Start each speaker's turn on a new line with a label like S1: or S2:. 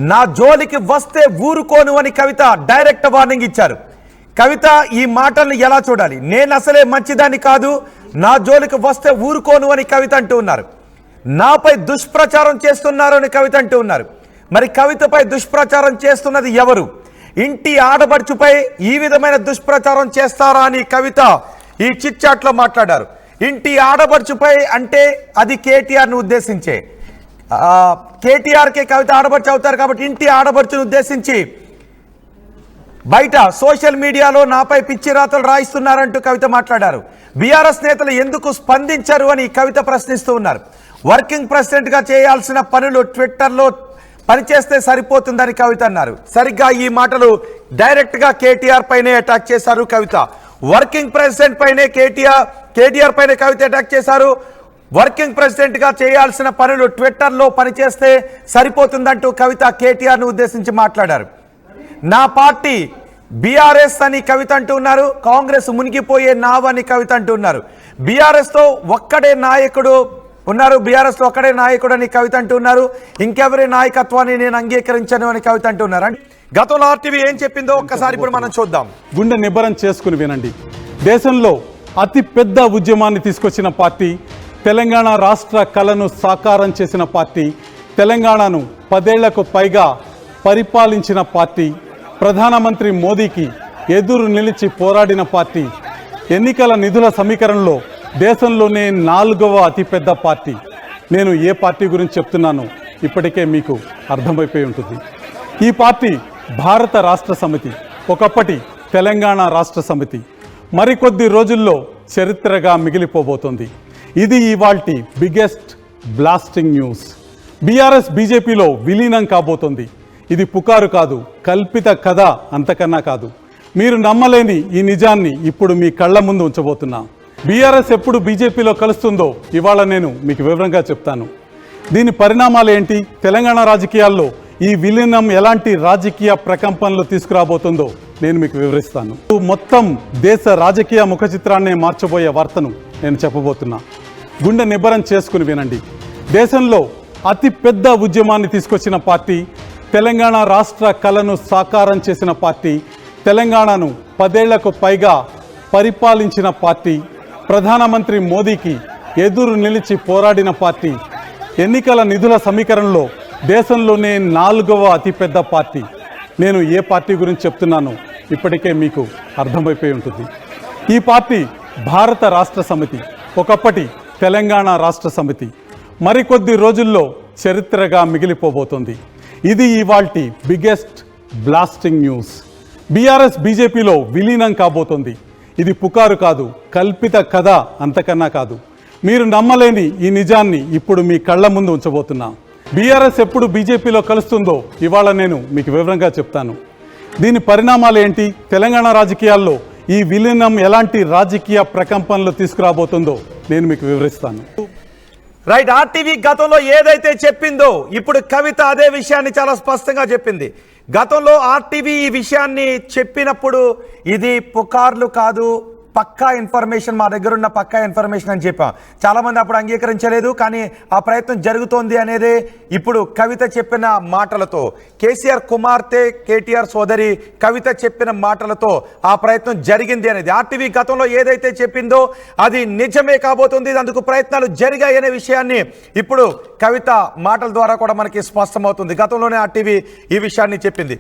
S1: నా జోలికి వస్తే ఊరుకోను అని కవిత డైరెక్ట్ వార్నింగ్ ఇచ్చారు. కవిత ఈ మాటలను ఎలా చూడాలి? నేను అసలే మంచిదాన్ని కాదు, నా జోలికి వస్తే ఊరుకోను అని కవిత అంటూ ఉన్నారు. నాపై దుష్ప్రచారం చేస్తున్నారు అని కవిత అంటూ ఉన్నారు. మరి కవితపై దుష్ప్రచారం చేస్తున్నది ఎవరు? ఇంటి ఆడబడుచుపై ఈ విధమైన దుష్ప్రచారం చేస్తారా అని కవిత ఈ చిట్ చాట్ లో మాట్లాడారు. ఇంటి ఆడబడుచుపై అంటే అది కేటీఆర్ను ఉద్దేశించే. కేటీఆర్కే కవిత ఆడబడుచు అవుతారు కాబట్టి ఇంటి ఆడబడుచును ఉద్దేశించి బయట సోషల్ మీడియాలో నాపై పిచ్చి రాతలు రాయిస్తున్నారంటూ కవిత మాట్లాడారు. బీఆర్ఎస్ నేతలు ఎందుకు స్పందించరు అని కవిత ప్రశ్నిస్తూ ఉన్నారు. వర్కింగ్ ప్రెసిడెంట్ గా చేయాల్సిన పనులు ట్విట్టర్లో పనిచేస్తే సరిపోతుందని కవిత అన్నారు. సరిగ్గా ఈ మాటలు డైరెక్ట్ గా కేటీఆర్ పైనే అటాక్ చేశారు కవిత. వర్కింగ్ ప్రెసిడెంట్ పైనే కేటీఆర్ పైనే కవిత అటాక్ చేశారు. వర్కింగ్ ప్రెసిడెంట్ గా చేయాల్సిన పనులు ట్విట్టర్లో పనిచేస్తే సరిపోతుందంటూ కవిత కేటీఆర్ను ఉద్దేశించి మాట్లాడారు. నా పార్టీ బీఆర్ఎస్ అని కవిత అంటూ ఉన్నారు. కాంగ్రెస్ మునిగిపోయే నావ్ అని కవిత అంటూ ఉన్నారు. బీఆర్ఎస్ తో ఒక్కడే నాయకుడు ఉన్నారు, బీఆర్ఎస్ లో ఒక్కడే నాయకుడు అని కవిత అంటూ ఉన్నారు. ఇంకెవరి నాయకత్వాన్ని నేను అంగీకరించను అని కవిత అంటూ ఉన్నారు. గతంలో ఆర్టీవీ ఏం చెప్పిందో ఒక్కసారి ఇప్పుడు మనం చూద్దాం.
S2: గుండె నిబ్బరం చేసుకుని వినండి. దేశంలో అతి పెద్ద ఉద్యమాన్ని తీసుకొచ్చిన పార్టీ, తెలంగాణ రాష్ట్ర కళను సాకారం చేసిన పార్టీ, తెలంగాణను 10 ఏళ్లకు పైగా పరిపాలించిన పార్టీ, ప్రధానమంత్రి మోదీకి ఎదురు నిలిచి పోరాడిన పార్టీ, ఎన్నికల నిధుల సమీకరణలో దేశంలోనే 4వ అతిపెద్ద పార్టీ. నేను ఏ పార్టీ గురించి చెప్తున్నానో ఇప్పటికే మీకు అర్థమైపోయి ఉంటుంది. ఈ పార్టీ భారత రాష్ట్ర సమితి, ఒకప్పటి తెలంగాణ రాష్ట్ర సమితి మరికొద్ది రోజుల్లో చరిత్రగా మిగిలిపోబోతోంది. ఇది ఇవాల్టి బిగ్గెస్ట్ బ్లాస్టింగ్ న్యూస్. బీఆర్ఎస్ బీజేపీలో విలీనం కాబోతోంది. ఇది పుకారు కాదు, కల్పిత కథ అంతకన్నా కాదు. మీరు నమ్మలేని ఈ నిజాన్ని ఇప్పుడు మీ కళ్ళ ముందు ఉంచబోతున్నా. బీఆర్ఎస్ ఎప్పుడు బీజేపీలో కలుస్తుందో ఇవాళ నేను మీకు వివరంగా చెప్తాను. దీని పరిణామాలు ఏంటి, తెలంగాణ రాజకీయాల్లో ఈ విలీనం ఎలాంటి రాజకీయ ప్రకంపనలు తీసుకురాబోతుందో నేను మీకు వివరిస్తాను. మొత్తం దేశ రాజకీయ ముఖ చిత్రాన్నే మార్చబోయే వార్తను నేను చెప్పబోతున్నా. గుండె నిబ్బరం చేసుకుని వినండి. దేశంలో అతి పెద్ద ఉద్యమాన్ని తీసుకొచ్చిన పార్టీ, తెలంగాణ రాష్ట్ర కళను సాకారం చేసిన పార్టీ, తెలంగాణను 10 ఏళ్లకు పైగా పరిపాలించిన పార్టీ, ప్రధానమంత్రి మోదీకి ఎదురు నిలిచి పోరాడిన పార్టీ, ఎన్నికల నిధుల సమీకరణలో దేశంలోనే 4వ అతిపెద్ద పార్టీ. నేను ఏ పార్టీ గురించి చెప్తున్నానో ఇప్పటికే మీకు అర్థమైపోయి ఉంటుంది. ఈ పార్టీ భారత రాష్ట్ర సమితి, ఒకప్పటి తెలంగాణ రాష్ట్ర సమితి మరికొద్ది రోజుల్లో చరిత్రగా మిగిలిపోబోతోంది. ఇది ఇవాల్టి బిగ్గెస్ట్ బ్లాస్టింగ్ న్యూస్. బీఆర్ఎస్ బీజేపీలో విలీనం కాబోతోంది. ఇది పుకారు కాదు, కల్పిత కథ అంతకన్నా కాదు. మీరు నమ్మలేని ఈ నిజాన్ని ఇప్పుడు మీ కళ్ళ ముందు ఉంచబోతున్నా. బీఆర్ఎస్ ఎప్పుడు బీజేపీలో కలుస్తుందో ఇవాళ నేను మీకు వివరంగా చెప్తాను. దీని పరిణామాలు ఏంటి, తెలంగాణ రాజకీయాల్లో ఈ విలీనం ఎలాంటి రాజకీయ ప్రకంపనలు తీసుకురాబోతుందో నేను మీకు వివరిస్తాను.
S1: రైట్, ఆర్టీవీ గతంలో ఏదైతే చెప్పిందో ఇప్పుడు కవిత అదే విషయాన్ని చాలా స్పష్టంగా చెప్పింది. గతంలో ఆర్టీవీ ఈ విషయాన్ని చెప్పినప్పుడు ఇది పుకార్లు కాదు, పక్కా ఇన్ఫర్మేషన్, మా దగ్గర ఉన్న పక్కా ఇన్ఫర్మేషన్ అని చెప్పాం. చాలామంది అప్పుడు అంగీకరించలేదు, కానీ ఆ ప్రయత్నం జరుగుతోంది అనేదే ఇప్పుడు కవిత చెప్పిన మాటలతో, కేసీఆర్ కుమార్తె కేటీఆర్ సోదరి కవిత చెప్పిన మాటలతో ఆ ప్రయత్నం జరిగింది అనేది. ఆర్టీవీ గతంలో ఏదైతే చెప్పిందో అది నిజమే కాబోతుంది. అందుకు ప్రయత్నాలు జరిగాయి అనే విషయాన్ని ఇప్పుడు కవిత మాటల ద్వారా కూడా మనకి స్పష్టమవుతుంది. గతంలోనే ఆర్టీవీ ఈ విషయాన్ని చెప్పింది.